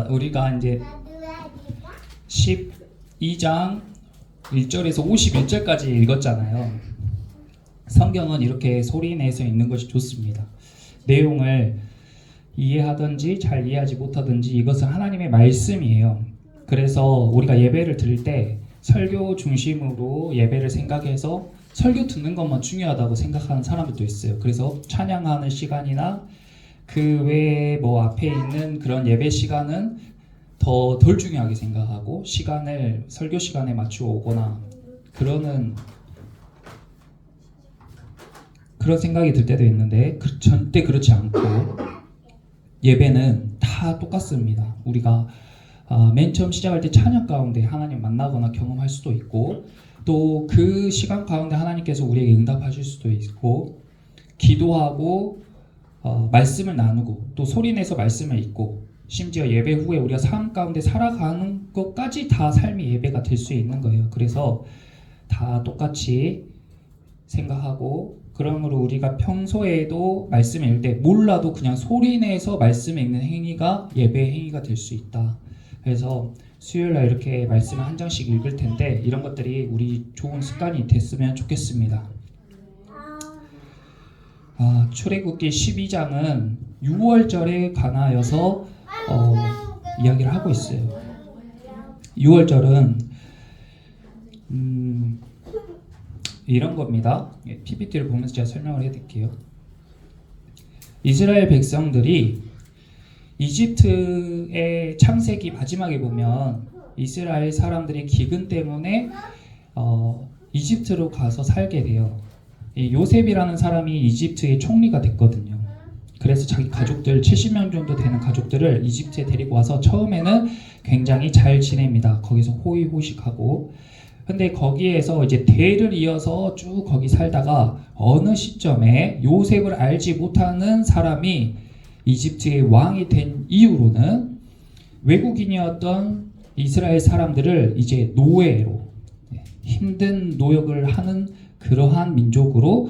우리가 이제 12장 1절에서 51절까지 읽었잖아요. 성경은 이렇게 소리내서 읽는 것이 좋습니다. 내용을 이해하든지 잘 이해하지 못하든지 이것은 하나님의 말씀이에요. 그래서 우리가 예배를 드릴 때 설교 중심으로 예배를 생각해서 설교 듣는 것만 중요하다고 생각하는 사람들도 있어요. 그래서 찬양하는 시간이나 그 외에 앞에 있는 그런 예배 시간은 덜 중요하게 생각하고 시간을 설교 시간에 맞추어 오거나 그런 생각이 들 때도 있는데 절대 그렇지 않고 예배는 다 똑같습니다. 우리가 맨 처음 시작할 때 찬양 가운데 하나님 만나거나 경험할 수도 있고 또 그 시간 가운데 하나님께서 우리에게 응답하실 수도 있고 기도하고 말씀을 나누고 또 소리내서 말씀을 읽고 심지어 예배 후에 우리가 삶 가운데 살아가는 것까지 다 삶의 예배가 될 수 있는 거예요. 그래서 다 똑같이 생각하고 그러므로 우리가 평소에도 말씀을 읽을 때 몰라도 그냥 소리내서 말씀 읽는 행위가 예배의 행위가 될 수 있다. 그래서 수요일날 이렇게 말씀을 한 장씩 읽을 텐데 이런 것들이 우리 좋은 습관이 됐으면 좋겠습니다. 출애굽기 12장은 6월절에 관하여서 이야기를 하고 있어요. 6월절은 이런 겁니다. PPT를 보면서 제가 설명을 해드릴게요. 이스라엘 백성들이 이집트의 창세기 마지막에 보면 이스라엘 사람들이 기근 때문에 이집트로 가서 살게 돼요. 이 요셉이라는 사람이 이집트의 총리가 됐거든요. 그래서 자기 가족들 70명 정도 되는 가족들을 이집트에 데리고 와서 처음에는 굉장히 잘 지냅니다. 거기서 호의호식하고. 근데 거기에서 이제 대를 이어서 쭉 거기 살다가 어느 시점에 요셉을 알지 못하는 사람이 이집트의 왕이 된 이후로는 외국인이었던 이스라엘 사람들을 이제 노예로 힘든 노역을 하는 그러한 민족으로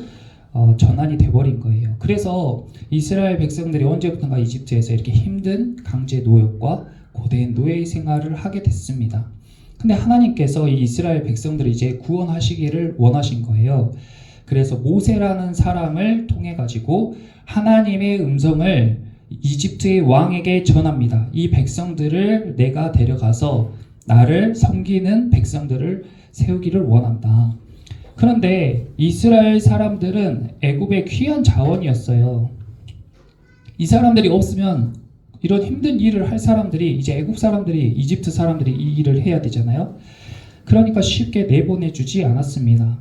전환이 돼버린 거예요. 그래서 이스라엘 백성들이 언제부턴가 이집트에서 이렇게 힘든 강제 노역과 고된 노예 생활을 하게 됐습니다. 근데 하나님께서 이 이스라엘 백성들을 이제 구원하시기를 원하신 거예요. 그래서 모세라는 사람을 통해 가지고 하나님의 음성을 이집트의 왕에게 전합니다. 이 백성들을 내가 데려가서 나를 섬기는 백성들을 세우기를 원한다. 그런데 이스라엘 사람들은 애굽의 귀한 자원이었어요. 이 사람들이 없으면 이런 힘든 일을 할 사람들이 이제 애굽 사람들이 이집트 사람들이 이 일을 해야 되잖아요. 그러니까 쉽게 내보내주지 않았습니다.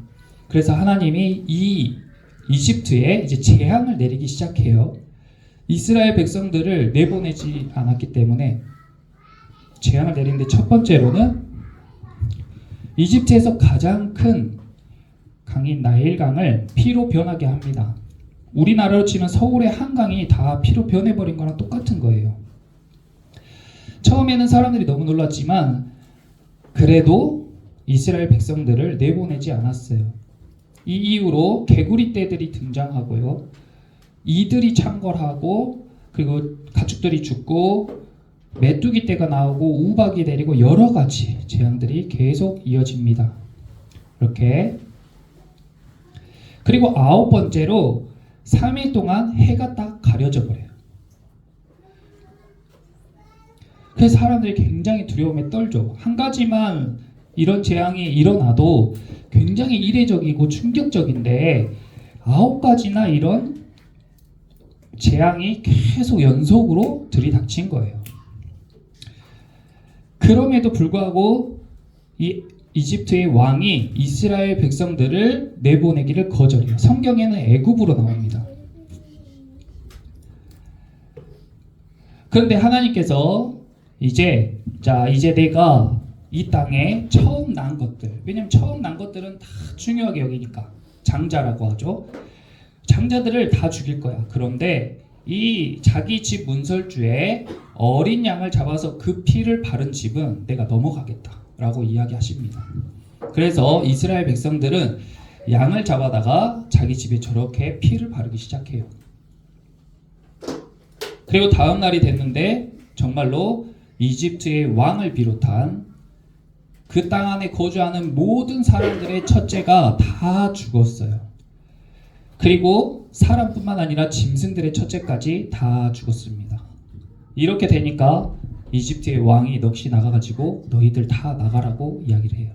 그래서 하나님이 이 이집트에 이제 재앙을 내리기 시작해요. 이스라엘 백성들을 내보내지 않았기 때문에 재앙을 내리는데 첫 번째로는 이집트에서 가장 큰 강인 나일강을 피로 변하게 합니다. 우리나라로 치면 서울의 한강이 다 피로 변해버린 거랑 똑같은 거예요. 처음에는 사람들이 너무 놀랐지만 그래도 이스라엘 백성들을 내보내지 않았어요. 이 이후로 개구리 떼들이 등장하고요. 이들이 창궐하고 그리고 가축들이 죽고 메뚜기 떼가 나오고 우박이 내리고 여러 가지 재앙들이 계속 이어집니다. 이렇게 그리고 9번째로 3일 동안 해가 딱 가려져 버려요. 그래서 사람들이 굉장히 두려움에 떨죠. 한 가지만 이런 재앙이 일어나도 굉장히 이례적이고 충격적인데 9가지나 이런 재앙이 계속 연속으로 들이닥친 거예요. 그럼에도 불구하고 이 이집트의 왕이 이스라엘 백성들을 내보내기를 거절해요. 성경에는 애굽으로 나옵니다. 그런데 하나님께서 이제 내가 이 땅에 처음 난 것들, 왜냐면 처음 난 것들은 다 중요하게 여기니까 장자라고 하죠. 장자들을 다 죽일 거야. 그런데 이 자기 집 문설주에 어린 양을 잡아서 그 피를 바른 집은 내가 넘어가겠다라고 이야기하십니다. 그래서 이스라엘 백성들은 양을 잡아다가 자기 집에 저렇게 피를 바르기 시작해요. 그리고 다음 날이 됐는데 정말로 이집트의 왕을 비롯한 그 땅 안에 거주하는 모든 사람들의 첫째가 다 죽었어요. 그리고 사람뿐만 아니라 짐승들의 첫째까지 다 죽었습니다. 이렇게 되니까 이집트의 왕이 넋이 나가가지고 너희들 다 나가라고 이야기를 해요.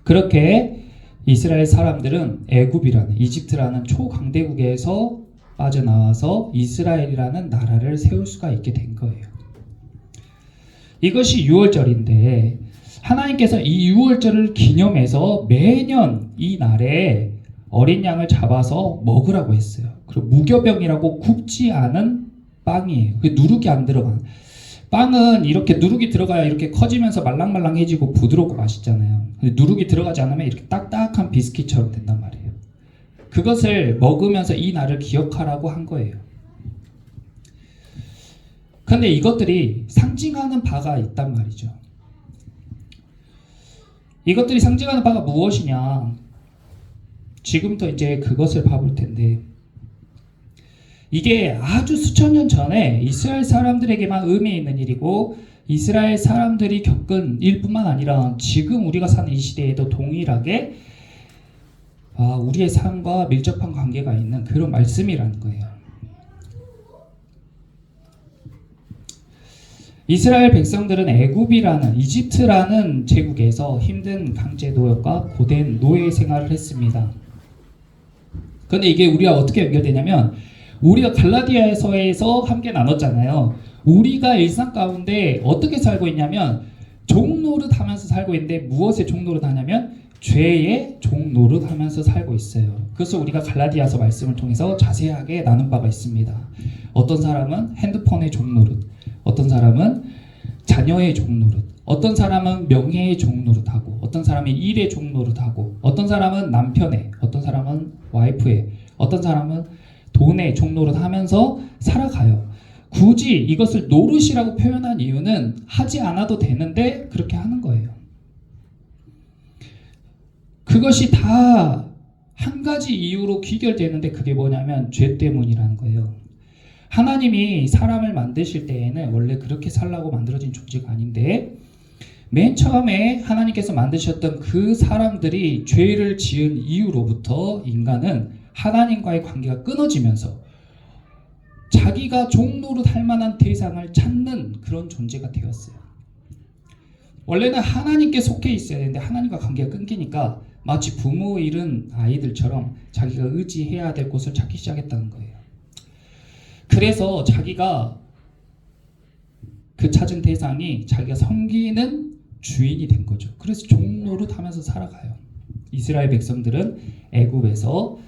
그렇게 이스라엘 사람들은 애굽이라는 이집트라는 초강대국에서 빠져나와서 이스라엘이라는 나라를 세울 수가 있게 된 거예요. 이것이 유월절인데 하나님께서 이 유월절을 기념해서 매년 이 날에 어린 양을 잡아서 먹으라고 했어요. 그리고 무교병이라고 굽지 않은 빵이에요. 누룩이 안 들어간 빵은 이렇게 누룩이 들어가야 이렇게 커지면서 말랑말랑해지고 부드럽고 맛있잖아요. 누룩이 들어가지 않으면 이렇게 딱딱한 비스킷처럼 된단 말이에요. 그것을 먹으면서 이 날을 기억하라고 한 거예요. 근데 이것들이 상징하는 바가 있단 말이죠. 이것들이 상징하는 바가 무엇이냐? 지금부터 이제 그것을 봐볼 텐데, 이게 아주 수천 년 전에 이스라엘 사람들에게만 의미 있는 일이고 이스라엘 사람들이 겪은 일뿐만 아니라 지금 우리가 사는 이 시대에도 동일하게 우리의 삶과 밀접한 관계가 있는 그런 말씀이라는 거예요. 이스라엘 백성들은 애굽이라는 이집트라는 제국에서 힘든 강제 노역과 고된 노예 생활을 했습니다. 그런데 이게 우리가 어떻게 연결되냐면 우리가 갈라디아서에서 함께 나눴잖아요. 우리가 일상 가운데 어떻게 살고 있냐면 종노릇 하면서 살고 있는데 무엇의 종노릇 하냐면 죄의 종노릇 하면서 살고 있어요. 그래서 우리가 갈라디아서 말씀을 통해서 자세하게 나눈 바가 있습니다. 어떤 사람은 핸드폰의 종노릇, 어떤 사람은 자녀의 종노릇, 어떤 사람은 명예의 종노릇하고, 어떤 사람이 일의 종노릇하고, 어떤 사람은 남편의, 어떤 사람은 와이프의, 어떤 사람은 돈의 종노릇 하면서 살아가요. 굳이 이것을 노릇이라고 표현한 이유는 하지 않아도 되는데 그렇게 하는 거예요. 그것이 다 한 가지 이유로 귀결되는데 그게 뭐냐면 죄 때문이라는 거예요. 하나님이 사람을 만드실 때에는 원래 그렇게 살라고 만들어진 존재가 아닌데 맨 처음에 하나님께서 만드셨던 그 사람들이 죄를 지은 이후로부터 인간은 하나님과의 관계가 끊어지면서 자기가 종노릇 할 만한 대상을 찾는 그런 존재가 되었어요. 원래는 하나님께 속해 있어야 되는데 하나님과 관계가 끊기니까 마치 부모 잃은 아이들처럼 자기가 의지해야 될 곳을 찾기 시작했다는 거예요. 그래서 자기가 그 찾은 대상이 자기가 섬기는 주인이 된 거죠. 그래서 종노릇 하면서 살아가요. 이스라엘 백성들은 애굽에서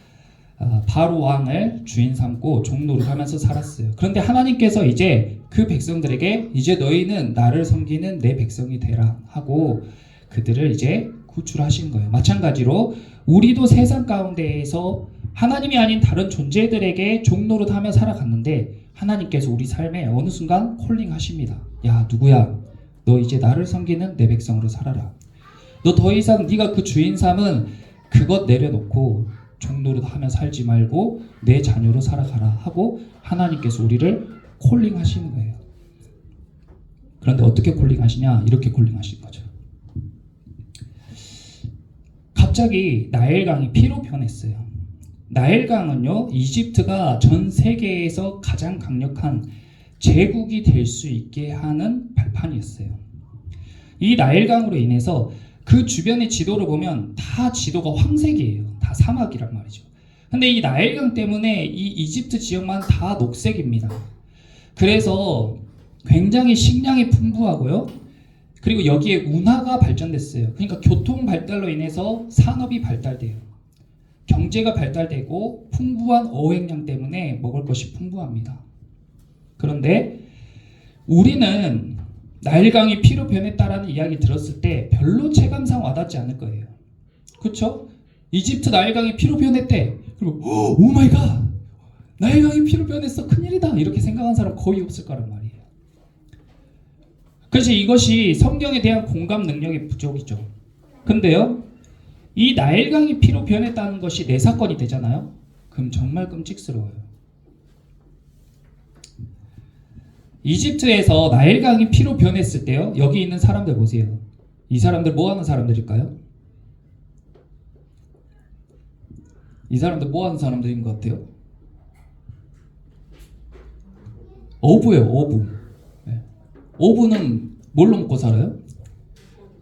바로 왕을 주인 삼고 종노릇 하면서 살았어요. 그런데 하나님께서 이제 그 백성들에게 이제 너희는 나를 섬기는 내 백성이 되라 하고 그들을 이제 구출하신 거예요. 마찬가지로 우리도 세상 가운데에서 하나님이 아닌 다른 존재들에게 종노릇 하며 살아갔는데 하나님께서 우리 삶에 어느 순간 콜링하십니다. 야 누구야, 너 이제 나를 섬기는 내 백성으로 살아라. 너 더 이상 네가 그 주인 삼은 그것 내려놓고 종노릇 하며 살지 말고 내 자녀로 살아가라 하고 하나님께서 우리를 콜링하시는 거예요. 그런데 어떻게 콜링하시냐? 이렇게 콜링하신 거죠. 갑자기 나일강이 피로 변했어요. 나일강은요, 이집트가 전 세계에서 가장 강력한 제국이 될 수 있게 하는 발판이었어요. 이 나일강으로 인해서 그 주변의 지도를 보면 다 지도가 황색이에요. 다 사막이란 말이죠. 근데 이 나일강 때문에 이 이집트 지역만 다 녹색입니다. 그래서 굉장히 식량이 풍부하고요. 그리고 여기에 운하가 발전됐어요. 그러니까 교통 발달로 인해서 산업이 발달돼요. 경제가 발달되고 풍부한 어획량 때문에 먹을 것이 풍부합니다. 그런데 우리는 나일강이 피로 변했다라는 이야기 들었을 때 별로 체감상 와닿지 않을 거예요. 그렇죠? 이집트 나일강이 피로 변했대. 그리고 오 마이 갓! 나일강이 피로 변했어. 큰일이다. 이렇게 생각한 사람 거의 없을 거란 말이에요. 그래서 이것이 성경에 대한 공감 능력의 부족이죠. 근데요, 이 나일강이 피로 변했다는 것이 내 사건이 되잖아요. 그럼 정말 끔찍스러워요. 이집트에서 나일강이 피로 변했을 때요. 여기 있는 사람들 보세요. 이 사람들 뭐 하는 사람들일까요? 이 사람들 뭐 하는 사람들인 것 같아요? 어부예요, 어부. 네. 어부는 뭘로 먹고 살아요?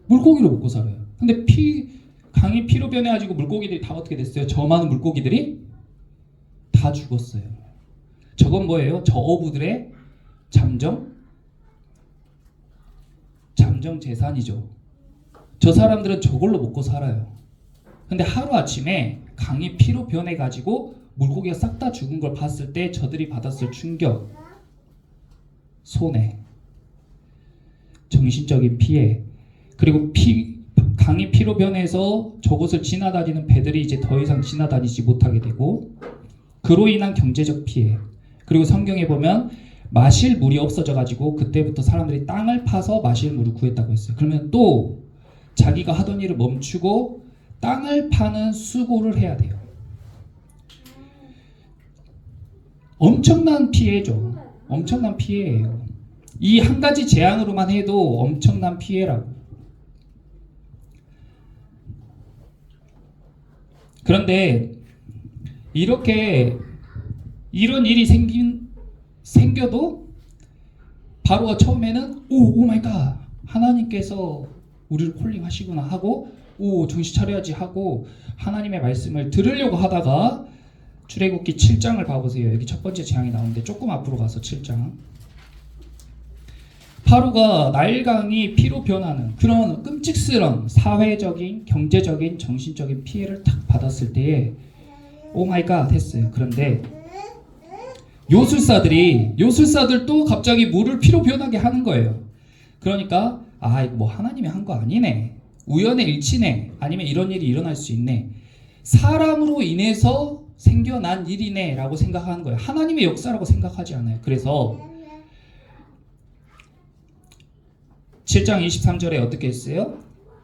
물고기로 먹고 살아요. 근데 강이 피로 변해가지고 물고기들이 다 어떻게 됐어요? 저 많은 물고기들이 다 죽었어요. 저건 뭐예요? 저 어부들의 잠정 재산이죠. 저 사람들은 저걸로 먹고 살아요. 근데 하루아침에 강이 피로 변해가지고 물고기가 싹 다 죽은 걸 봤을 때 저들이 받았을 충격, 손해, 정신적인 피해, 그리고 강이 피로 변해서 저곳을 지나다니는 배들이 이제 더 이상 지나다니지 못하게 되고, 그로 인한 경제적 피해, 그리고 성경에 보면 마실 물이 없어져 가지고 그때부터 사람들이 땅을 파서 마실 물을 구했다고 했어요. 그러면 또 자기가 하던 일을 멈추고 땅을 파는 수고를 해야 돼요. 엄청난 피해죠. 엄청난 피해예요. 이 한 가지 재앙으로만 해도 엄청난 피해라고. 그런데 이렇게 이런 일이 생겨도 바로가 처음에는 오 마이 갓, 하나님께서 우리를 콜링하시구나 하고, 오 정신 차려야지 하고 하나님의 말씀을 들으려고 하다가, 출애굽기 7장을 봐보세요. 여기 첫 번째 재앙이 나오는데 조금 앞으로 가서 7장. 바로가 나일강이 피로 변하는 그런 끔찍스러운 사회적인, 경제적인, 정신적인 피해를 탁 받았을 때에 오 마이 갓 했어요. 그런데 요술사들도 갑자기 물을 피로 변하게 하는 거예요. 그러니까 이거 뭐 하나님이 한 거 아니네, 우연의 일치네, 아니면 이런 일이 일어날 수 있네, 사람으로 인해서 생겨난 일이네 라고 생각하는 거예요. 하나님의 역사라고 생각하지 않아요. 그래서 7장 23절에 어떻게 했어요?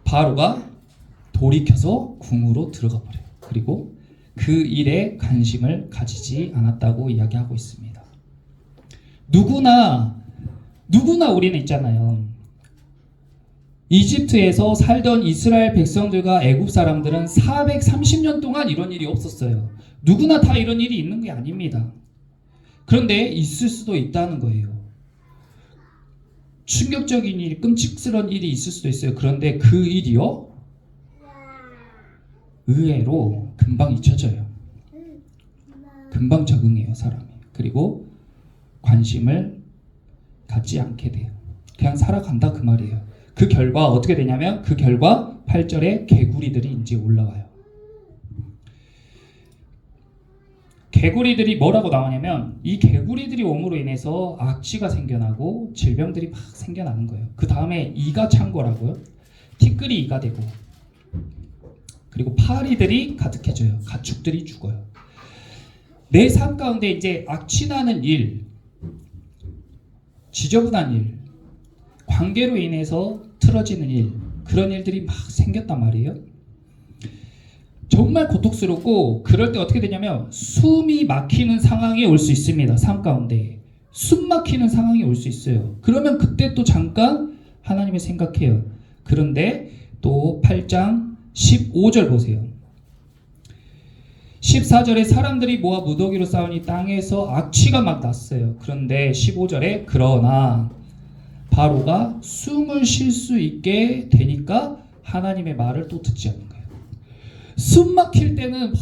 바로가 돌이켜서 궁으로 들어가 버려요. 그리고 그 일에 관심을 가지지 않았다고 이야기하고 있습니다. 누구나 우리는 있잖아요. 이집트에서 살던 이스라엘 백성들과 애굽 사람들은 430년 동안 이런 일이 없었어요. 누구나 다 이런 일이 있는 게 아닙니다. 그런데 있을 수도 있다는 거예요. 충격적인 일, 끔찍스러운 일이 있을 수도 있어요. 그런데 그 일이요, 의외로 금방 잊혀져요. 금방 적응해요, 사람이. 그리고 관심을 갖지 않게 돼요. 그냥 살아간다 그 말이에요. 그 결과 어떻게 되냐면, 그 결과 8절에 개구리들이 이제 올라와요. 개구리들이 뭐라고 나오냐면, 이 개구리들이 옴으로 인해서 악취가 생겨나고 질병들이 막 생겨나는 거예요. 그 다음에 이가 찬 거라고요. 티끌이 이가 되고, 그리고 파리들이 가득해져요. 가축들이 죽어요. 내 삶 가운데 이제 악취나는 일, 지저분한 일, 관계로 인해서 틀어지는 일, 그런 일들이 막 생겼단 말이에요. 정말 고통스럽고, 그럴 때 어떻게 되냐면 숨이 막히는 상황이 올 수 있습니다. 삶 가운데 숨 막히는 상황이 올 수 있어요. 그러면 그때 또 잠깐 하나님을 생각해요. 그런데 또 8장 15절 보세요. 14절에 사람들이 모아 무더기로 싸우니 땅에서 악취가 막 났어요. 그런데 15절에 그러나 바로가 숨을 쉴 수 있게 되니까 하나님의 말을 또 듣지 않는 거예요. 숨 막힐 때는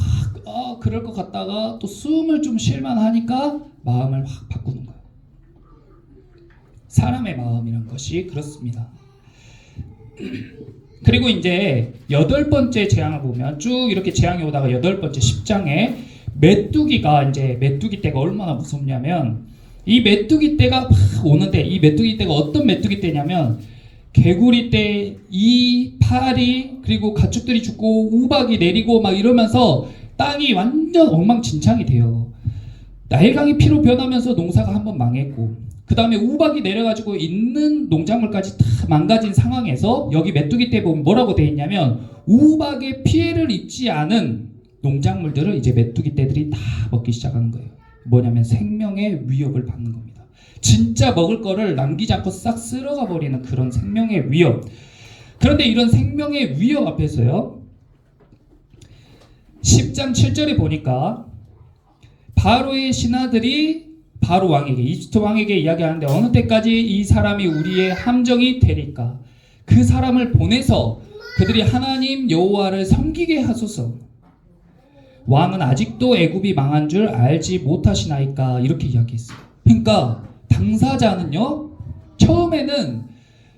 막 그럴 것 같다가 또 숨을 좀 쉴만 하니까 마음을 확 바꾸는 거예요. 사람의 마음이란 것이 그렇습니다. 그리고 이제 8번째 재앙을 보면, 쭉 이렇게 재앙이 오다가 8번째 10장에 메뚜기 떼가 얼마나 무섭냐면, 이 메뚜기 떼가 막 오는데, 이 메뚜기 떼가 어떤 메뚜기 떼냐면, 개구리 떼, 이 파리, 그리고 가축들이 죽고 우박이 내리고 막 이러면서 땅이 완전 엉망진창이 돼요. 나일강이 피로 변하면서 농사가 한번 망했고, 그 다음에 우박이 내려가지고 있는 농작물까지 다 망가진 상황에서 여기 메뚜기 떼 보면 뭐라고 돼 있냐면, 우박에 피해를 입지 않은 농작물들을 이제 메뚜기 떼들이 다 먹기 시작하는 거예요. 뭐냐면 생명의 위협을 받는 겁니다. 진짜 먹을 거를 남기지 않고 싹 쓸어가 버리는 그런 생명의 위협. 그런데 이런 생명의 위협 앞에서요, 10장 7절에 보니까 바로의 신하들이 바로 왕에게, 이집트 왕에게 이야기하는데, 어느 때까지 이 사람이 우리의 함정이 되리까? 그 사람을 보내서 그들이 하나님 여호와를 섬기게 하소서. 왕은 아직도 애굽이 망한 줄 알지 못하시나이까? 이렇게 이야기했어요. 그러니까 당사자는요, 처음에는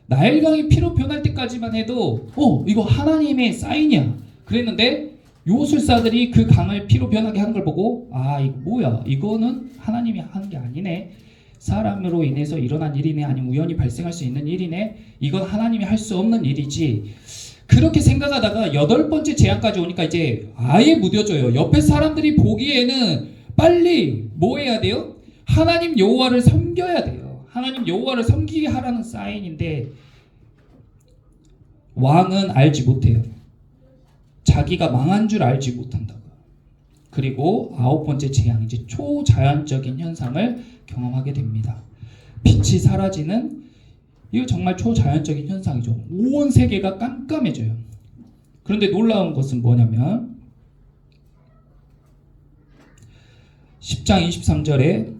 나일강이 피로 변할 때까지만 해도 이거 하나님의 사인이야 그랬는데, 요술사들이 그 강을 피로 변하게 한 걸 보고, 이거 뭐야, 이거는 하나님이 하는 게 아니네, 사람으로 인해서 일어난 일이네, 아니면 우연히 발생할 수 있는 일이네, 이건 하나님이 할 수 없는 일이지, 그렇게 생각하다가 8번째 재앙까지 오니까 이제 아예 무뎌져요. 옆에 사람들이 보기에는 빨리 뭐 해야 돼요? 하나님 여호와를 섬겨야 돼요. 하나님 여호와를 섬기게 하라는 사인인데, 왕은 알지 못해요. 자기가 망한 줄 알지 못한다고요. 그리고 9번째 재앙, 이제 초자연적인 현상을 경험하게 됩니다. 빛이 사라지는, 이거 정말 초자연적인 현상이죠. 온 세계가 깜깜해져요. 그런데 놀라운 것은 뭐냐면 10장 23절에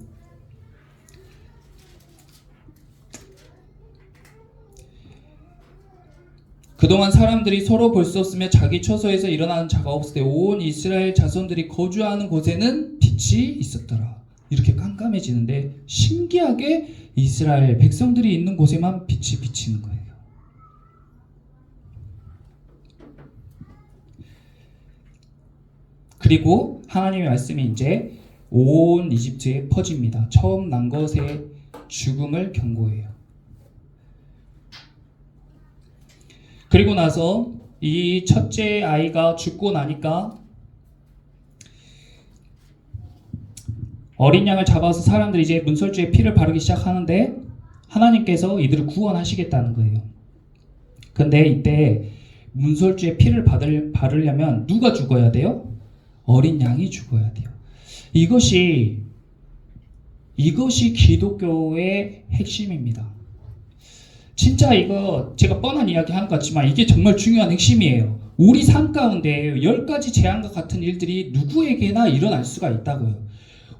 그동안 사람들이 서로 볼 수 없으며 자기 처소에서 일어나는 자가 없을 때 온 이스라엘 자손들이 거주하는 곳에는 빛이 있었더라. 이렇게 깜깜해지는데 신기하게 이스라엘 백성들이 있는 곳에만 빛이 비치는 거예요. 그리고 하나님의 말씀이 이제 온 이집트에 퍼집니다. 처음 난 것의 죽음을 경고해요. 그리고 나서 이 첫째 아이가 죽고 나니까 어린 양을 잡아서 사람들이 이제 문설주에 피를 바르기 시작하는데, 하나님께서 이들을 구원하시겠다는 거예요. 근데 이때 문설주에 피를 바르려면 누가 죽어야 돼요? 어린 양이 죽어야 돼요. 이것이 기독교의 핵심입니다. 진짜 이거 제가 뻔한 이야기 하는 것 같지만 이게 정말 중요한 핵심이에요. 우리 삶 가운데 10가지 재앙과 같은 일들이 누구에게나 일어날 수가 있다고요.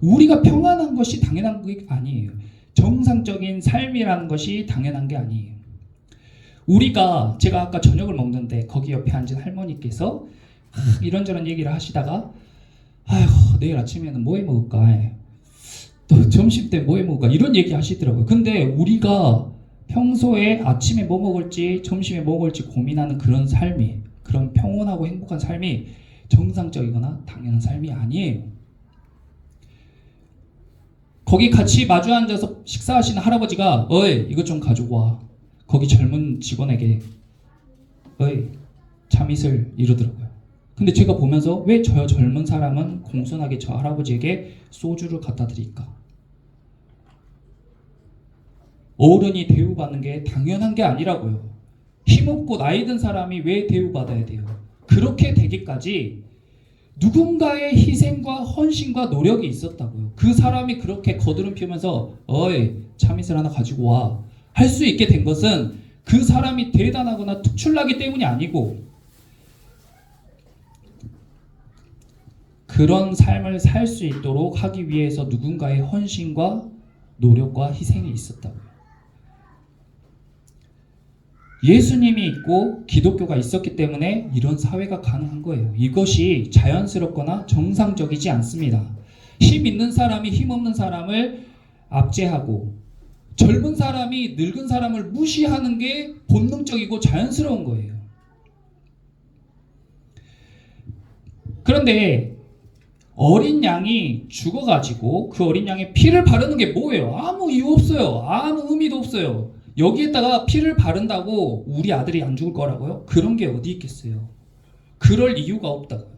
우리가 평안한 것이 당연한 게 아니에요. 정상적인 삶이라는 것이 당연한 게 아니에요. 제가 아까 저녁을 먹는데 거기 옆에 앉은 할머니께서 이런저런 얘기를 하시다가, 아이고 내일 아침에는 뭐 해 먹을까, 또 점심 때 뭐 해 먹을까, 이런 얘기 하시더라고요. 근데 우리가 평소에 아침에 뭐 먹을지 점심에 뭐 먹을지 고민하는 그런 삶이, 그런 평온하고 행복한 삶이 정상적이거나 당연한 삶이 아니에요. 거기 같이 마주 앉아서 식사하시는 할아버지가 어이 이것 좀 가지고 와, 거기 젊은 직원에게 어이 참이슬, 이러더라고요. 근데 제가 보면서 왜 저 젊은 사람은 공손하게 저 할아버지에게 소주를 갖다 드릴까? 어른이 대우받는 게 당연한 게 아니라고요. 힘없고 나이 든 사람이 왜 대우받아야 돼요? 그렇게 되기까지 누군가의 희생과 헌신과 노력이 있었다고요. 그 사람이 그렇게 거드름 피우면서 어이 참이슬 하나 가지고 와, 할 수 있게 된 것은 그 사람이 대단하거나 특출나기 때문이 아니고, 그런 삶을 살 수 있도록 하기 위해서 누군가의 헌신과 노력과 희생이 있었다고요. 예수님이 있고 기독교가 있었기 때문에 이런 사회가 가능한 거예요. 이것이 자연스럽거나 정상적이지 않습니다. 힘 있는 사람이 힘 없는 사람을 압제하고 젊은 사람이 늙은 사람을 무시하는 게 본능적이고 자연스러운 거예요. 그런데 어린 양이 죽어가지고 그 어린 양의 피를 바르는 게 뭐예요? 아무 이유 없어요. 아무 의미도 없어요. 여기에다가 피를 바른다고 우리 아들이 안 죽을 거라고요? 그런 게 어디 있겠어요? 그럴 이유가 없다고요.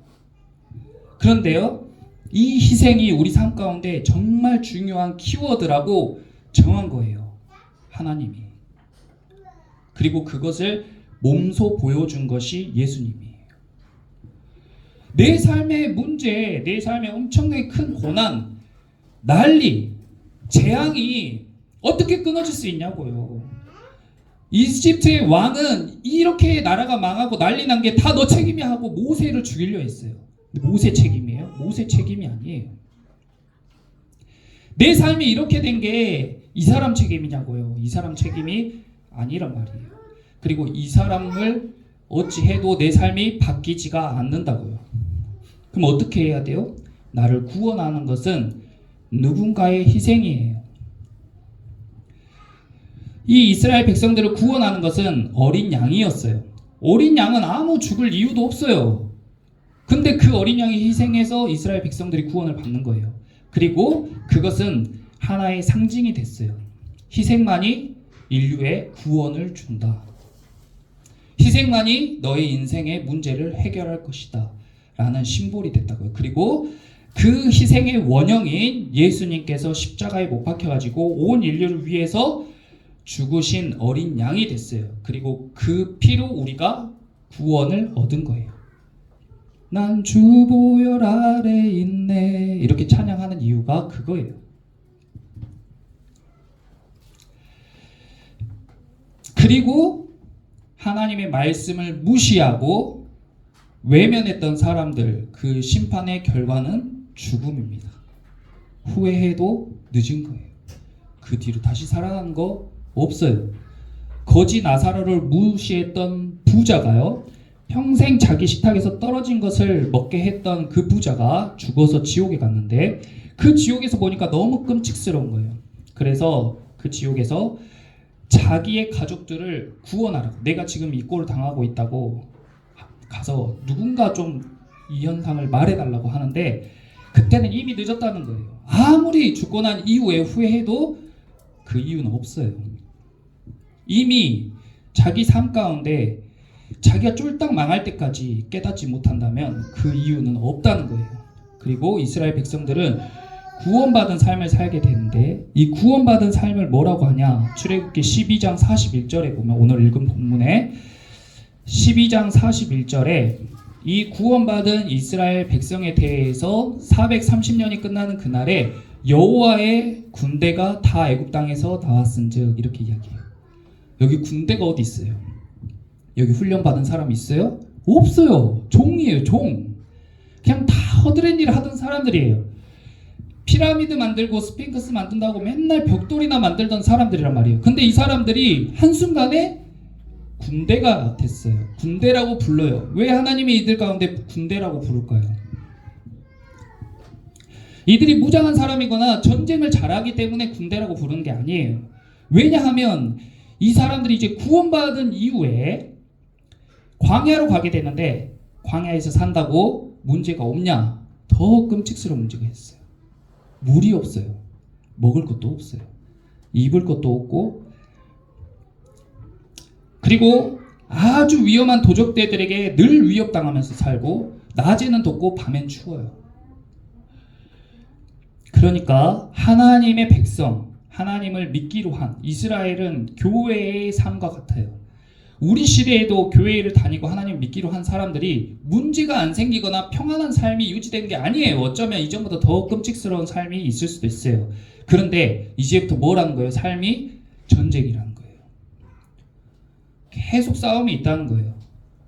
그런데요, 이 희생이 우리 삶 가운데 정말 중요한 키워드라고 정한 거예요. 하나님이. 그리고 그것을 몸소 보여준 것이 예수님이에요. 내 삶의 문제, 내 삶의 엄청나게 큰 고난, 난리, 재앙이 어떻게 끊어질 수 있냐고요. 이집트의 왕은 이렇게 나라가 망하고 난리 난 게 다 너 책임이야 하고 모세를 죽이려 했어요. 근데 모세 책임이에요? 모세 책임이 아니에요. 내 삶이 이렇게 된 게 이 사람 책임이냐고요. 이 사람 책임이 아니란 말이에요. 그리고 이 사람을 어찌해도 내 삶이 바뀌지가 않는다고요. 그럼 어떻게 해야 돼요? 나를 구원하는 것은 누군가의 희생이에요. 이 이스라엘 백성들을 구원하는 것은 어린 양이었어요. 어린 양은 아무 죽을 이유도 없어요. 근데 그 어린 양이 희생해서 이스라엘 백성들이 구원을 받는 거예요. 그리고 그것은 하나의 상징이 됐어요. 희생만이 인류의 구원을 준다. 희생만이 너의 인생의 문제를 해결할 것이다. 라는 심볼이 됐다고요. 그리고 그 희생의 원형인 예수님께서 십자가에 못 박혀가지고 온 인류를 위해서 죽으신 어린 양이 됐어요. 그리고 그 피로 우리가 구원을 얻은 거예요. 난 주 보혈 아래 있네. 이렇게 찬양하는 이유가 그거예요. 그리고 하나님의 말씀을 무시하고 외면했던 사람들, 그 심판의 결과는 죽음입니다. 후회해도 늦은 거예요. 그 뒤로 다시 살아난 거 없어요. 거지 나사로를 무시했던 부자가요, 평생 자기 식탁에서 떨어진 것을 먹게 했던 그 부자가 죽어서 지옥에 갔는데 그 지옥에서 보니까 너무 끔찍스러운 거예요. 그래서 그 지옥에서 자기의 가족들을 구원하라고, 내가 지금 이 꼴을 당하고 있다고 가서 누군가 좀 이 현상을 말해달라고 하는데 그때는 이미 늦었다는 거예요. 아무리 죽고 난 이후에 후회해도 그 이유는 없어요. 이미 자기 삶 가운데 자기가 쫄딱 망할 때까지 깨닫지 못한다면 그 이유는 없다는 거예요. 그리고 이스라엘 백성들은 구원받은 삶을 살게 되는데 이 구원받은 삶을 뭐라고 하냐? 출애굽기 12장 41절에 보면, 오늘 읽은 본문에 12장 41절에 이 구원받은 이스라엘 백성에 대해서 430년이 끝나는 그날에 여호와의 군대가 다 애굽 땅에서 나왔은즉, 이렇게 이야기해요. 여기 군대가 어디 있어요? 여기 훈련받은 사람 있어요? 없어요. 종이에요, 종. 그냥 다 허드렛 일을 하던 사람들이에요. 피라미드 만들고 스핑크스 만든다고 맨날 벽돌이나 만들던 사람들이란 말이에요. 근데 이 사람들이 한순간에 군대가 됐어요. 군대라고 불러요. 왜 하나님이 이들 가운데 군대라고 부를까요? 이들이 무장한 사람이거나 전쟁을 잘하기 때문에 군대라고 부르는 게 아니에요. 왜냐하면 이 사람들이 이제 구원받은 이후에 광야로 가게 되는데, 광야에서 산다고 문제가 없냐? 더 끔찍스러운 문제가 있어요. 물이 없어요. 먹을 것도 없어요. 입을 것도 없고, 그리고 아주 위험한 도적대들에게 늘 위협당하면서 살고, 낮에는 덥고 밤엔 추워요. 그러니까 하나님의 백성, 하나님을 믿기로 한 이스라엘은 교회의 삶과 같아요. 우리 시대에도 교회를 다니고 하나님 믿기로 한 사람들이 문제가 안 생기거나 평안한 삶이 유지되는 게 아니에요. 어쩌면 이전보다 더 끔찍스러운 삶이 있을 수도 있어요. 그런데 이제부터 뭐라는 거예요? 삶이 전쟁이라는 거예요. 계속 싸움이 있다는 거예요.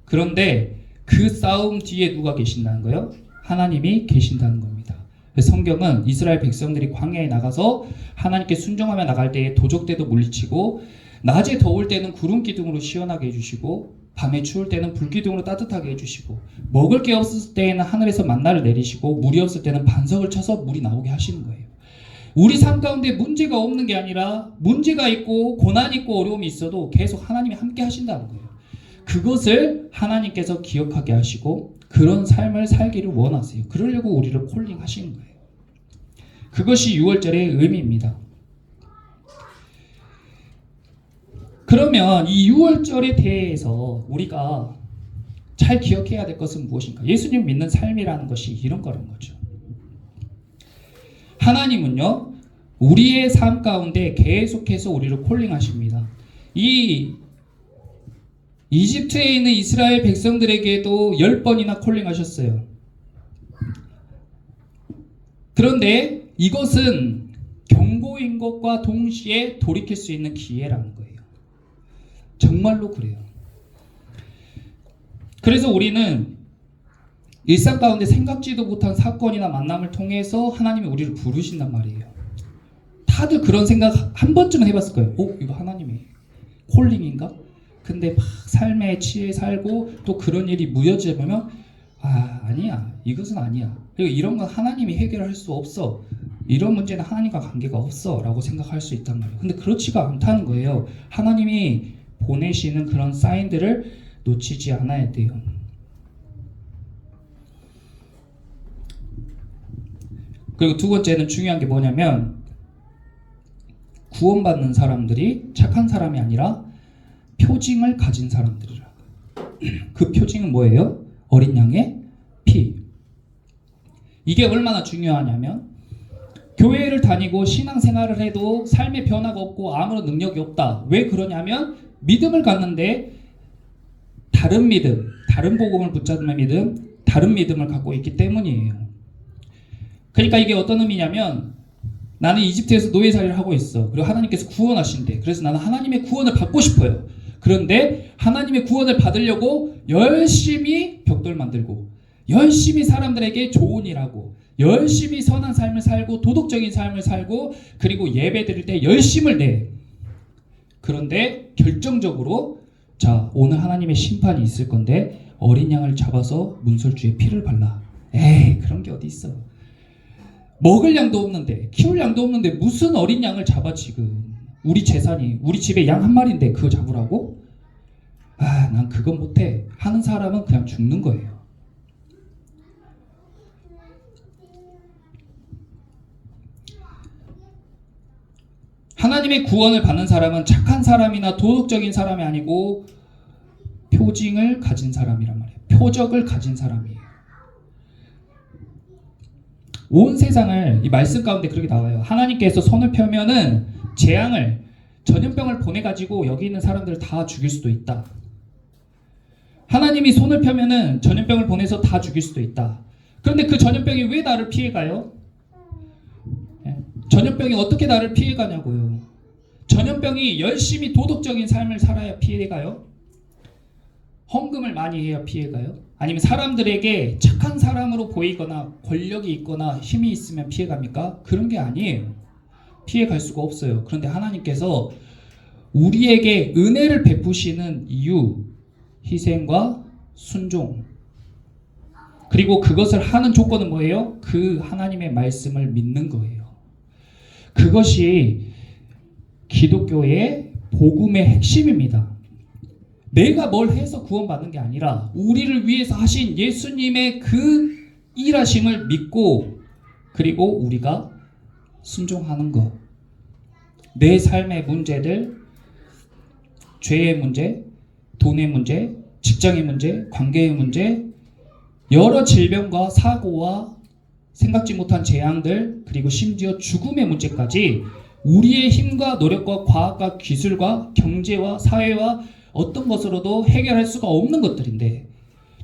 그런데 그 싸움 뒤에 누가 계신다는 거예요? 하나님이 계신다는 겁니다. 성경은 이스라엘 백성들이 광야에 나가서 하나님께 순종하며 나갈 때에 도적대도 물리치고, 낮에 더울 때는 구름 기둥으로 시원하게 해주시고, 밤에 추울 때는 불 기둥으로 따뜻하게 해주시고, 먹을 게 없을 때에는 하늘에서 만나를 내리시고, 물이 없을 때는 반석을 쳐서 물이 나오게 하시는 거예요. 우리 삶 가운데 문제가 없는 게 아니라 문제가 있고 고난이 있고 어려움이 있어도 계속 하나님이 함께 하신다는 거예요. 그것을 하나님께서 기억하게 하시고 그런 삶을 살기를 원하세요. 그러려고 우리를 콜링하시는 거예요. 그것이 6월절의 의미입니다. 그러면 이 6월절에 대해서 우리가 잘 기억해야 될 것은 무엇인가? 예수님 믿는 삶이라는 것이 이런 거라는 거죠. 하나님은요, 우리의 삶 가운데 계속해서 우리를 콜링하십니다. 이 이집트에 있는 이스라엘 백성들에게도 10번이나 콜링하셨어요. 그런데 이것은 경고인 것과 동시에 돌이킬 수 있는 기회라는 거예요. 정말로 그래요. 그래서 우리는 일상 가운데 생각지도 못한 사건이나 만남을 통해서 하나님이 우리를 부르신단 말이에요. 다들 그런 생각 한 번쯤은 해봤을 거예요. 이거 하나님의 콜링인가? 근데 막 삶에 취해 살고 또 그런 일이 무뎌져 보면 아니야, 이것은 아니야. 그리고 이런 건 하나님이 해결할 수 없어. 이런 문제는 하나님과 관계가 없어 라고 생각할 수 있단 말이에요. 근데 그렇지가 않다는 거예요. 하나님이 보내시는 그런 사인들을 놓치지 않아야 돼요. 그리고 두 번째는 중요한 게 뭐냐면, 구원받는 사람들이 착한 사람이 아니라 표징을 가진 사람들이라. 그 표징은 뭐예요? 어린 양의 피. 이게 얼마나 중요하냐면, 교회를 다니고 신앙생활을 해도 삶의 변화가 없고 아무런 능력이 없다. 왜 그러냐면 믿음을 갖는데 다른 믿음, 다른 복음을 붙잡는 믿음, 다른 믿음을 갖고 있기 때문이에요. 그러니까 이게 어떤 의미냐면, 나는 이집트에서 노예살이를 하고 있어. 그리고 하나님께서 구원하신대. 그래서 나는 하나님의 구원을 받고 싶어요. 그런데 하나님의 구원을 받으려고 열심히 벽돌 만들고, 열심히 사람들에게 좋은 일하고, 열심히 선한 삶을 살고, 도덕적인 삶을 살고, 그리고 예배 드릴 때 열심을 내. 그런데 결정적으로 오늘 하나님의 심판이 있을 건데 어린 양을 잡아서 문설주에 피를 발라. 그런 게 어디 있어. 먹을 양도 없는데, 키울 양도 없는데 무슨 어린 양을 잡아. 지금 우리 재산이, 우리 집에 양 한 마리인데 그거 잡으라고? 난 그건 못해 하는 사람은 그냥 죽는 거예요. 하나님의 구원을 받는 사람은 착한 사람이나 도덕적인 사람이 아니고 표징을 가진 사람이란 말이에요. 표적을 가진 사람이에요. 온 세상을, 이 말씀 가운데 그렇게 나와요. 하나님께서 손을 펴면은 재앙을, 전염병을 보내가지고 여기 있는 사람들을 다 죽일 수도 있다. 하나님이 손을 펴면은 전염병을 보내서 다 죽일 수도 있다. 그런데 그 전염병이 왜 나를 피해가요? 전염병이 어떻게 나를 피해가냐고요. 전염병이 열심히 도덕적인 삶을 살아야 피해가요? 헌금을 많이 해야 피해가요? 아니면 사람들에게 착한 사람으로 보이거나 권력이 있거나 힘이 있으면 피해갑니까? 그런 게 아니에요. 피해갈 수가 없어요. 그런데 하나님께서 우리에게 은혜를 베푸시는 이유, 희생과 순종, 그리고 그것을 하는 조건은 뭐예요? 그 하나님의 말씀을 믿는 거예요. 그것이 기독교의 복음의 핵심입니다. 내가 뭘 해서 구원받는 게 아니라 우리를 위해서 하신 예수님의 그 일하심을 믿고, 그리고 우리가 순종하는 것. 내 삶의 문제들, 죄의 문제, 돈의 문제, 직장의 문제, 관계의 문제, 여러 질병과 사고와 생각지 못한 재앙들, 그리고 심지어 죽음의 문제까지 우리의 힘과 노력과 과학과 기술과 경제와 사회와 어떤 것으로도 해결할 수가 없는 것들인데,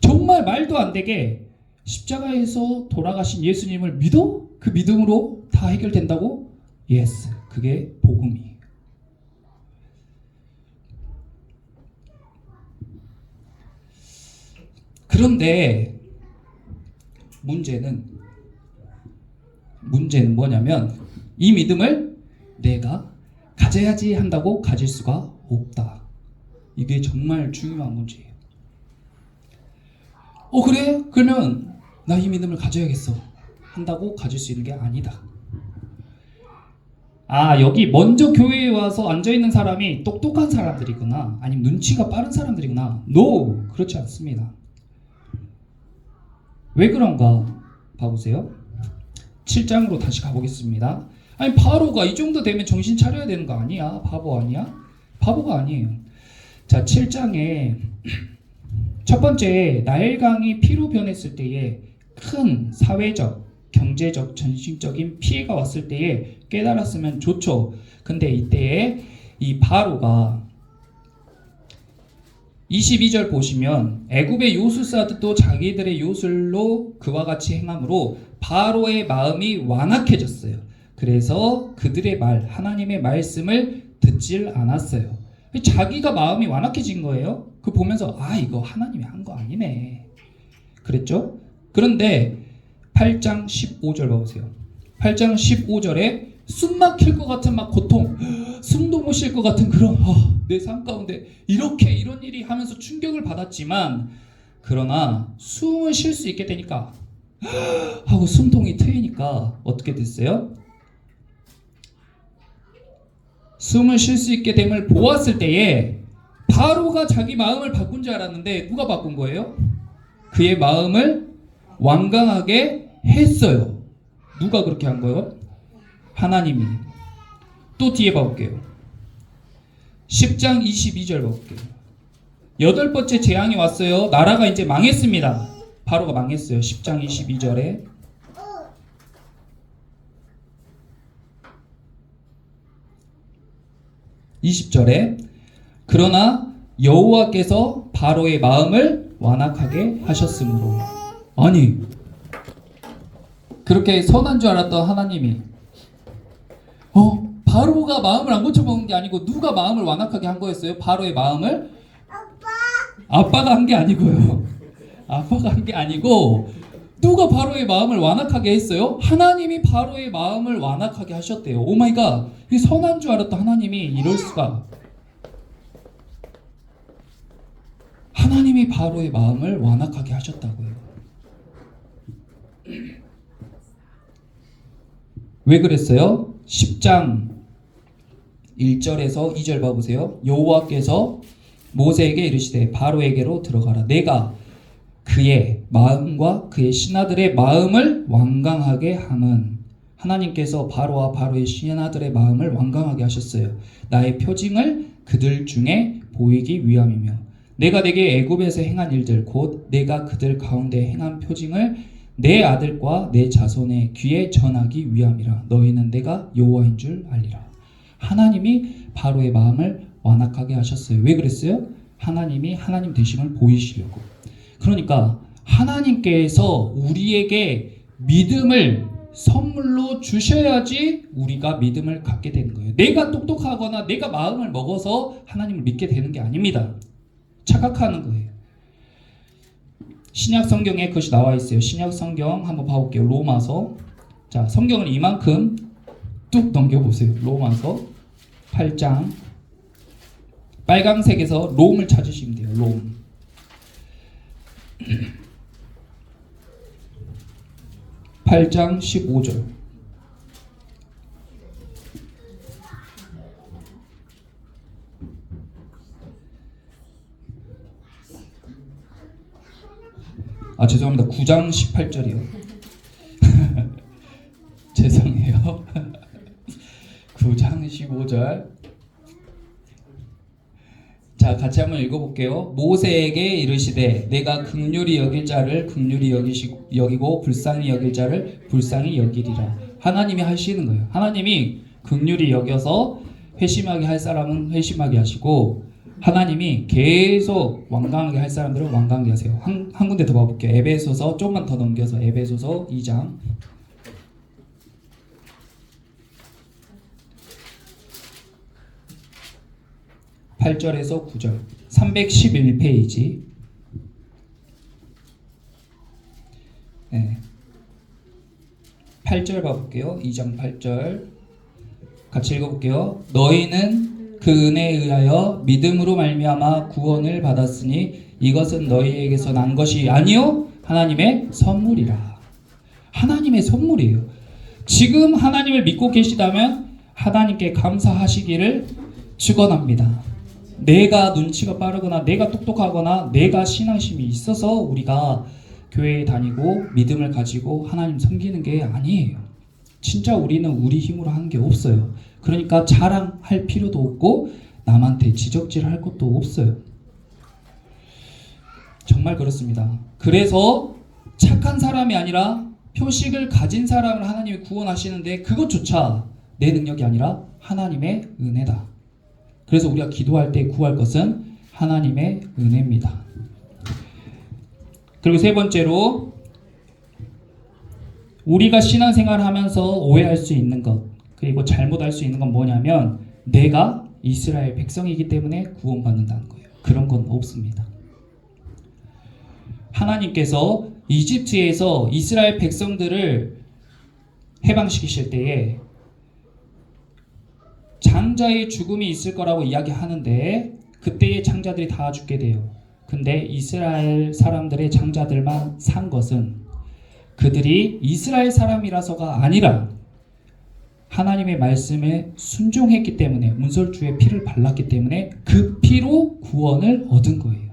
정말 말도 안 되게 십자가에서 돌아가신 예수님을 믿어? 그 믿음으로 다 해결된다고? 예스, 그게 복음이에요. 그런데 문제는 뭐냐면, 이 믿음을 내가 가져야지 한다고 가질 수가 없다. 이게 정말 중요한 문제예요. 그래? 그러면 나 이 믿음을 가져야겠어 한다고 가질 수 있는 게 아니다. 여기 먼저 교회에 와서 앉아있는 사람이 똑똑한 사람들이구나, 아니면 눈치가 빠른 사람들이구나. No! 그렇지 않습니다. 왜 그런가 봐보세요. 7장으로 다시 가보겠습니다. 바로가 이 정도 되면 정신 차려야 되는 거 아니야? 바보 아니야? 바보가 아니에요. 자, 7장에 첫 번째, 나일강이 피로 변했을 때에 큰 사회적, 경제적, 정신적인 피해가 왔을 때에 깨달았으면 좋죠. 근데 이때에 이 바로가 22절 보시면, 애굽의 요술사들도 자기들의 요술로 그와 같이 행함으로 바로의 마음이 완악해졌어요. 그래서 그들의 말, 하나님의 말씀을 듣질 않았어요. 자기가 마음이 완악해진 거예요. 그 보면서 이거 하나님이 한 거 아니네 그랬죠. 그런데 8장 15절 봐보세요. 8장 15절에 숨 막힐 것 같은 막 고통, 숨도 못 쉴 것 같은 그런 내 삶 가운데 이런 일이 하면서 충격을 받았지만, 그러나 숨을 쉴 수 있게 되니까 하고 숨통이 트이니까 어떻게 됐어요? 숨을 쉴 수 있게 됨을 보았을 때에 바로가 자기 마음을 바꾼 줄 알았는데 누가 바꾼 거예요? 그의 마음을 완강하게 했어요. 누가 그렇게 한 거예요? 하나님이. 또 뒤에 봐볼게요. 10장 22절 봐볼게요. 8번째 재앙이 왔어요. 나라가 이제 망했습니다. 바로가 망했어요. 10장 22절에 20절에 그러나 여호와께서 바로의 마음을 완악하게 하셨으므로. 아니, 그렇게 선한 줄 알았던 하나님이 바로가 마음을 안 고쳐먹은 게 아니고 누가 마음을 완악하게 한 거였어요? 바로의 마음을? 아빠가 한 게 아니고요. 아빠가 한 게 아니고 누가 바로의 마음을 완악하게 했어요? 하나님이 바로의 마음을 완악하게 하셨대요. 오마이갓, 이 선한 줄 알았던 하나님이 이럴 수가. 하나님이 바로의 마음을 완악하게 하셨다고요. 왜 그랬어요? 10장 1절에서 2절 봐보세요. 여호와께서 모세에게 이르시되 바로에게로 들어가라. 내가 그의 마음과 그의 신하들의 마음을 완강하게 함은. 하나님께서 바로와 바로의 신하들의 마음을 완강하게 하셨어요. 나의 표징을 그들 중에 보이기 위함이며 내가 내게 애굽에서 행한 일들 곧 내가 그들 가운데 행한 표징을 내 아들과 내 자손의 귀에 전하기 위함이라. 너희는 내가 여호와인 줄 알리라. 하나님이 바로의 마음을 완악하게 하셨어요. 왜 그랬어요? 하나님이 하나님 되심을 보이시려고. 그러니까 하나님께서 우리에게 믿음을 선물로 주셔야지 우리가 믿음을 갖게 되는 거예요. 내가 똑똑하거나 내가 마음을 먹어서 하나님을 믿게 되는 게 아닙니다. 착각하는 거예요. 신약 성경에 그것이 나와 있어요. 신약 성경 한번 봐볼게요. 로마서. 자, 성경을 이만큼 뚝 넘겨보세요. 로마서 8장. 빨강색에서 롬을 찾으시면 돼요. 롬. (8장 15절) 죄송합니다. 9장 18절이요. 죄송해요. 9장 15절. 자, 같이 한번 읽어볼게요. 모세에게 이르시되 내가 긍휼히 여길 자를 긍휼히 여기고 불쌍히 여길 자를 불쌍히 여기리라. 하나님이 하시는 거예요. 하나님이 긍휼히 여겨서 회심하게 할 사람은 회심하게 하시고, 하나님이 계속 완강하게 할 사람들은 완강하게 하세요. 한 군데 더 봐볼게요. 에베소서 조금만 더 넘겨서 에베소서 2장 8절에서 9절 311페이지. 네. 8절 봐볼게요. 2장 8절 같이 읽어볼게요. 너희는 그 은혜에 의하여 믿음으로 말미암아 구원을 받았으니 이것은 너희에게서 난 것이 아니요 하나님의 선물이라. 하나님의 선물이에요. 지금 하나님을 믿고 계시다면 하나님께 감사하시기를 축원합니다. 내가 눈치가 빠르거나 내가 똑똑하거나 내가 신앙심이 있어서 우리가 교회에 다니고 믿음을 가지고 하나님 섬기는 게 아니에요. 진짜 우리는 우리 힘으로 하는 게 없어요. 그러니까 자랑할 필요도 없고 남한테 지적질할 것도 없어요. 정말 그렇습니다. 그래서 착한 사람이 아니라 표식을 가진 사람을 하나님이 구원하시는데 그것조차 내 능력이 아니라 하나님의 은혜다. 그래서 우리가 기도할 때 구할 것은 하나님의 은혜입니다. 그리고 세 번째로 우리가 신앙생활을 하면서 오해할 수 있는 것. 그리고 잘못 알 수 있는 건 뭐냐면 내가 이스라엘 백성이기 때문에 구원받는다는 거예요. 그런 건 없습니다. 하나님께서 이집트에서 이스라엘 백성들을 해방시키실 때에 장자의 죽음이 있을 거라고 이야기하는데 그때의 장자들이 다 죽게 돼요. 근데 이스라엘 사람들의 장자들만 산 것은 그들이 이스라엘 사람이라서가 아니라 하나님의 말씀에 순종했기 때문에, 문설주의 피를 발랐기 때문에 그 피로 구원을 얻은 거예요.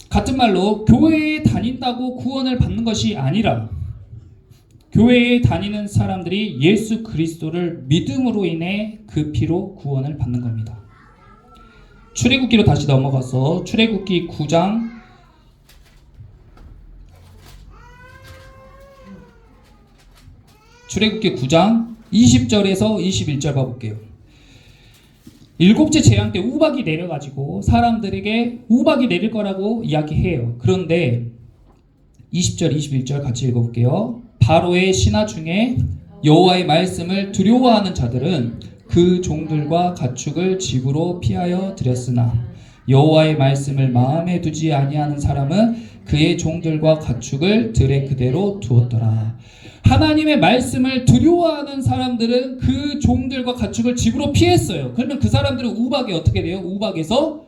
같은 말로 교회에 다닌다고 구원을 받는 것이 아니라 교회에 다니는 사람들이 예수 그리스도를 믿음으로 인해 그 피로 구원을 받는 겁니다. 출애굽기로 다시 넘어가서 출애굽기 9장 20절에서 21절 봐볼게요. 일곱째 재앙 때 우박이 내려가지고 사람들에게 우박이 내릴 거라고 이야기해요. 그런데 20절, 21절 같이 읽어볼게요. 바로의 신하 중에 여호와의 말씀을 두려워하는 자들은 그 종들과 가축을 집으로 피하여 들였으나 여호와의 말씀을 마음에 두지 아니하는 사람은 그의 종들과 가축을 들에 그대로 두었더라. 하나님의 말씀을 두려워하는 사람들은 그 종들과 가축을 집으로 피했어요. 그러면 그 사람들은 우박에 어떻게 돼요? 우박에서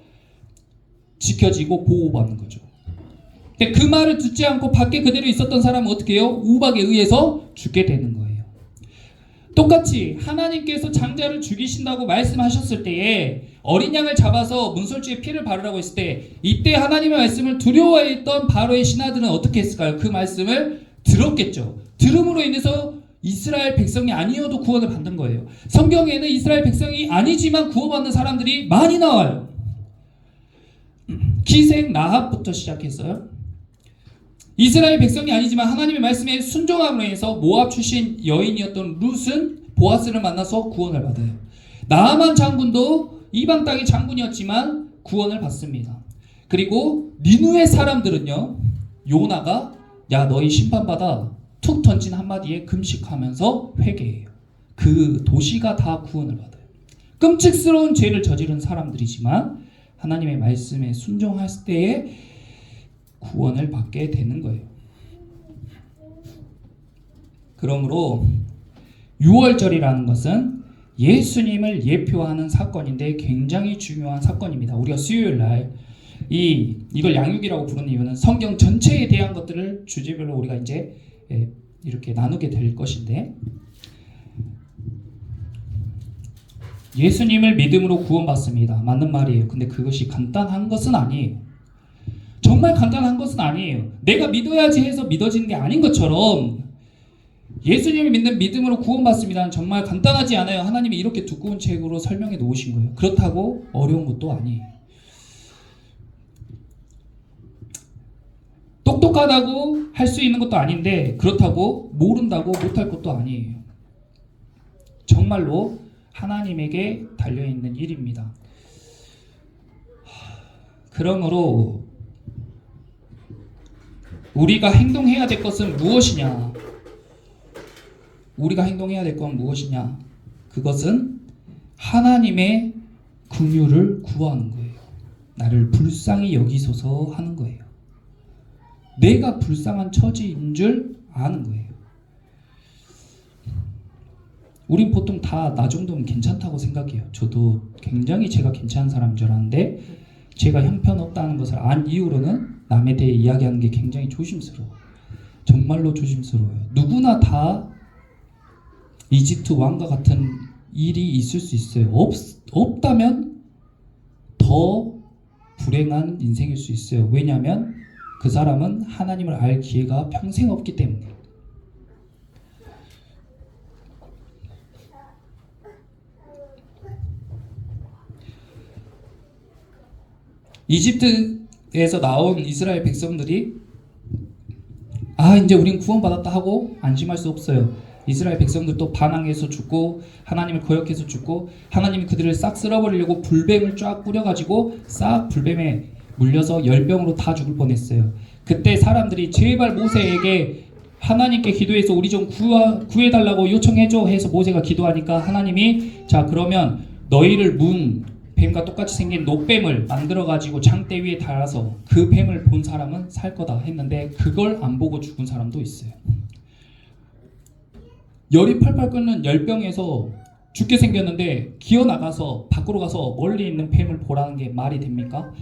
지켜지고 보호받는 거죠. 근데 그 말을 듣지 않고 밖에 그대로 있었던 사람은 어떻게 해요? 우박에 의해서 죽게 되는 거예요. 똑같이 하나님께서 장자를 죽이신다고 말씀하셨을 때에 어린 양을 잡아서 문설주에 피를 바르라고 했을 때 이때 하나님의 말씀을 두려워했던 바로의 신하들은 어떻게 했을까요? 그 말씀을 들었겠죠. 들음으로 인해서 이스라엘 백성이 아니어도 구원을 받는 거예요. 성경에는 이스라엘 백성이 아니지만 구원받는 사람들이 많이 나와요. 기생 라합부터 시작했어요. 이스라엘 백성이 아니지만 하나님의 말씀에 순종함으로 인해서 모압 출신 여인이었던 룻은 보아스를 만나서 구원을 받아요. 나아만 장군도 이방 땅의 장군이었지만 구원을 받습니다. 그리고 니누의 사람들은요, 요나가 야 너희 심판받아 툭 던진 한마디에 금식하면서 회개해요. 그 도시가 다 구원을 받아요. 끔찍스러운 죄를 저지른 사람들이지만 하나님의 말씀에 순종했을 때에 구원을 받게 되는 거예요. 그러므로 유월절이라는 것은 예수님을 예표하는 사건인데 굉장히 중요한 사건입니다. 우리가 수요일 날 이걸 양육이라고 부르는 이유는 성경 전체에 대한 것들을 주제별로 우리가 이제 이렇게 나누게 될 것인데, 예수님을 믿음으로 구원받습니다. 맞는 말이에요. 근데 그것이 간단한 것은 아니에요. 정말 간단한 것은 아니에요. 내가 믿어야지 해서 믿어지는 게 아닌 것처럼 예수님을 믿는 믿음으로 구원받습니다는 정말 간단하지 않아요. 하나님이 이렇게 두꺼운 책으로 설명해 놓으신 거예요. 그렇다고 어려운 것도 아니에요. 똑똑하다고 할 수 있는 것도 아닌데 그렇다고 모른다고 못할 것도 아니에요. 정말로 하나님에게 달려있는 일입니다. 그러므로 우리가 행동해야 될 것은 무엇이냐? 우리가 행동해야 될 건 무엇이냐? 그것은 하나님의 긍휼을 구하는 거예요. 나를 불쌍히 여기소서 하는 거예요. 내가 불쌍한 처지인 줄 아는 거예요. 우린 보통 다 나 정도면 괜찮다고 생각해요. 저도 굉장히 제가 괜찮은 사람인 줄 아는데 제가 형편없다는 것을 안 이후로는 남에 대해 이야기하는 게 굉장히 조심스러워요. 정말로 조심스러워요. 누구나 다 이집트 왕과 같은 일이 있을 수 있어요. 없다면 더 불행한 인생일 수 있어요. 왜냐하면 그 사람은 하나님을 알 기회가 평생 없기 때문에. 이집트에서 나온 이스라엘 백성들이 이제 우린 구원받았다 하고 안심할 수 없어요. 이스라엘 백성들도 반항해서 죽고 하나님을 거역해서 죽고 하나님이 그들을 싹 쓸어버리려고 불뱀을 쫙 뿌려가지고 싹 불뱀에 물려서 열병으로 다 죽을 뻔했어요. 그때 사람들이 제발 모세에게 하나님께 기도해서 우리 좀 구해달라고 요청해줘 해서 모세가 기도하니까 하나님이 자 그러면 너희를 뱀과 똑같이 생긴 노뱀을 만들어가지고 장대 위에 달아서 그 뱀을 본 사람은 살 거다 했는데 그걸 안 보고 죽은 사람도 있어요. 열이 팔팔 끓는 열병에서 죽게 생겼는데 기어나가서 밖으로 가서 멀리 있는 뱀을 보라는 게 말이 됩니까?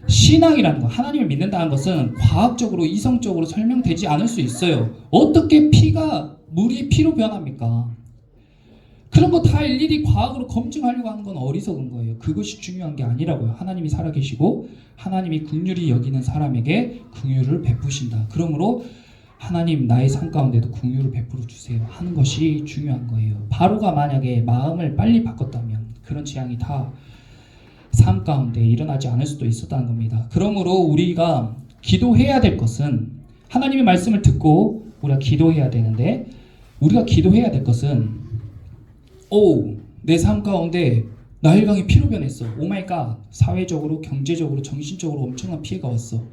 신앙이라는 거, 하나님을 믿는다는 것은 과학적으로 이성적으로 설명되지 않을 수 있어요. 어떻게 물이 피로 변합니까? 그런 거 다 일일이 과학으로 검증하려고 하는 건 어리석은 거예요. 그것이 중요한 게 아니라고요. 하나님이 살아계시고 하나님이 긍휼히 여기는 사람에게 긍휼을 베푸신다. 그러므로 하나님 나의 삶 가운데도 긍휼을 베풀어 주세요 하는 것이 중요한 거예요. 바로가 만약에 마음을 빨리 바꿨다면 그런 재앙이 다 삶 가운데 일어나지 않을 수도 있었다는 겁니다. 그러므로 우리가 기도해야 될 것은 하나님의 말씀을 듣고 우리가 기도해야 되는데 우리가 기도해야 될 것은 내 삶 가운데 나일강이 피로 변했어. 오마이갓. 사회적으로, 경제적으로, 정신적으로 엄청난 피해가 왔어.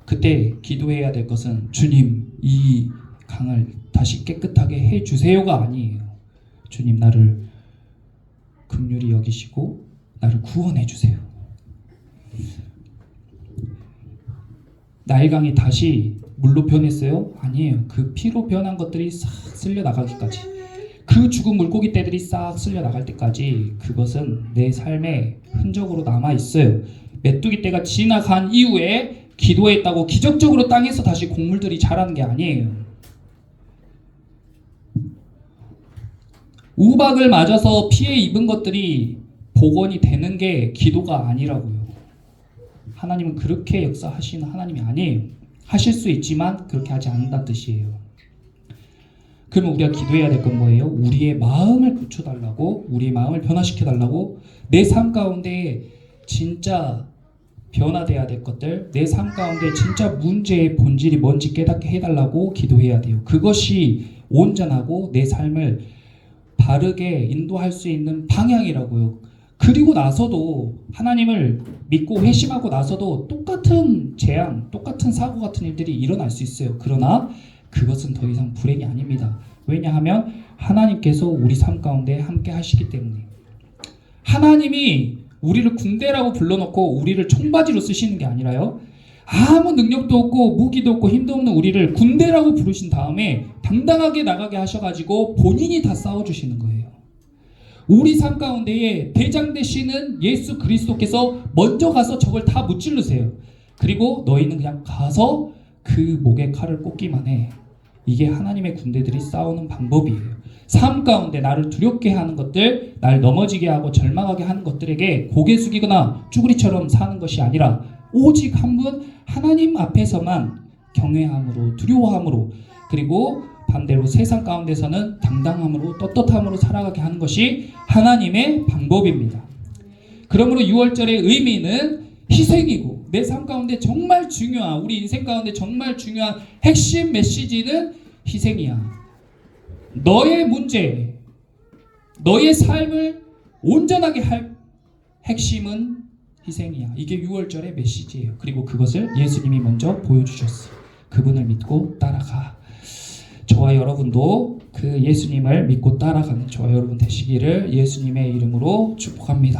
그때 기도해야 될 것은 주님 이 강을 다시 깨끗하게 해주세요가 아니에요. 주님 나를 긍휼히 여기시고 나를 구원해 주세요. 나일강이 다시 물로 변했어요? 아니에요. 그 피로 변한 것들이 싹 쓸려 나가기까지, 그 죽은 물고기 떼들이 싹 쓸려 나갈 때까지 그것은 내 삶의 흔적으로 남아 있어요. 메뚜기 떼가 지나간 이후에 기도했다고 기적적으로 땅에서 다시 곡물들이 자라는 게 아니에요. 우박을 맞아서 피해 입은 것들이 복원이 되는 게 기도가 아니라고요. 하나님은 그렇게 역사하시는 하나님이 아니에요. 하실 수 있지만 그렇게 하지 않는다는 뜻이에요. 그러면 우리가 기도해야 될 건 뭐예요? 우리의 마음을 고쳐달라고, 우리의 마음을 변화시켜달라고, 내 삶 가운데 진짜 변화돼야 될 것들, 내 삶 가운데 진짜 문제의 본질이 뭔지 깨닫게 해달라고 기도해야 돼요. 그것이 온전하고 내 삶을 바르게 인도할 수 있는 방향이라고요. 그리고 나서도 하나님을 믿고 회심하고 나서도 똑같은 재앙, 똑같은 사고 같은 일들이 일어날 수 있어요. 그러나 그것은 더 이상 불행이 아닙니다. 왜냐하면 하나님께서 우리 삶 가운데 함께 하시기 때문에. 하나님이 우리를 군대라고 불러놓고 우리를 총바지로 쓰시는 게 아니라요, 아무 능력도 없고 무기도 없고 힘도 없는 우리를 군대라고 부르신 다음에 당당하게 나가게 하셔가지고 본인이 다 싸워주시는 거예요. 우리 삶 가운데에 대장 되시는 예수 그리스도께서 먼저 가서 적을 다 무찌르세요. 그리고 너희는 그냥 가서 그 목에 칼을 꽂기만 해. 이게 하나님의 군대들이 싸우는 방법이에요. 삶 가운데 나를 두렵게 하는 것들, 날 넘어지게 하고 절망하게 하는 것들에게 고개 숙이거나 쭈구리처럼 사는 것이 아니라 오직 한 분 하나님 앞에서만 경외함으로, 두려워함으로, 그리고 반대로 세상 가운데서는 당당함으로, 떳떳함으로 살아가게 하는 것이 하나님의 방법입니다. 그러므로 6월절의 의미는 희생이고, 내 삶 가운데 정말 중요한, 우리 인생 가운데 정말 중요한 핵심 메시지는 희생이야. 너의 문제, 너의 삶을 온전하게 할 핵심은 희생이야. 이게 6월절의 메시지예요. 그리고 그것을 예수님이 먼저 보여주셨어요. 그분을 믿고 따라가. 저와 여러분도 그 예수님을 믿고 따라가는 저와 여러분 되시기를 예수님의 이름으로 축복합니다.